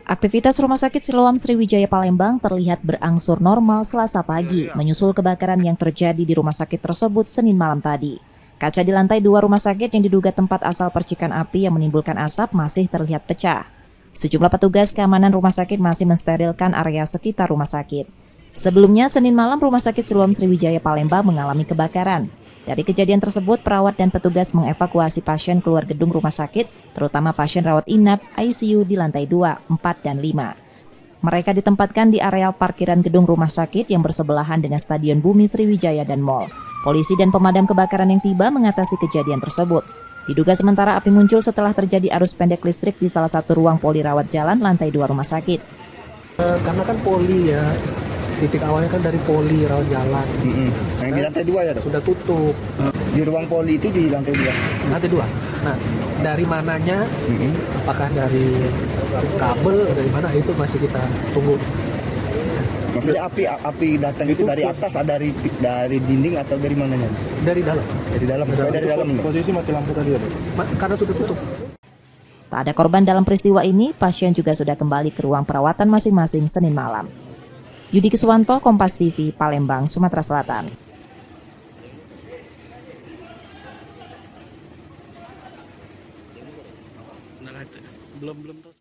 Aktivitas Rumah Sakit Siloam Sriwijaya Palembang terlihat berangsur normal Selasa pagi, menyusul kebakaran yang terjadi di rumah sakit tersebut Senin malam tadi. Kaca di lantai 2 rumah sakit yang diduga tempat asal percikan api yang menimbulkan asap masih terlihat pecah. Sejumlah petugas keamanan rumah sakit masih mensterilkan area sekitar rumah sakit. Sebelumnya, Senin malam Rumah Sakit Siloam Sriwijaya Palembang mengalami kebakaran. Dari kejadian tersebut, perawat dan petugas mengevakuasi pasien keluar gedung rumah sakit, terutama pasien rawat inap ICU di lantai 2, 4, dan 5. Mereka ditempatkan di areal parkiran gedung rumah sakit yang bersebelahan dengan Stadion Bumi Sriwijaya dan Mall. Polisi dan pemadam kebakaran yang tiba mengatasi kejadian tersebut. Diduga sementara api muncul setelah terjadi arus pendek listrik di salah satu ruang poli rawat jalan lantai 2 rumah sakit. Karena kan poli ya, titik awalnya kan dari poli rawat jalan. Yang di lantai 2 ya, Dok? Sudah tutup. Di ruang poli itu di lantai 2? Lantai 2. Nah, dari mananya, apakah dari kabel, dari mana, itu masih kita tunggu. Maksudnya api datang itu dari atas, dari dinding atau dari mananya? Dari dalam. Dari dalam. Dari dalam. Posisi mati lampu tadi ya, Dok? Karena sudah tutup. Tak ada korban dalam peristiwa ini, pasien juga sudah kembali ke ruang perawatan masing-masing Senin malam. Yudi Kiswanto, Kompas TV, Palembang, Sumatera Selatan. Belum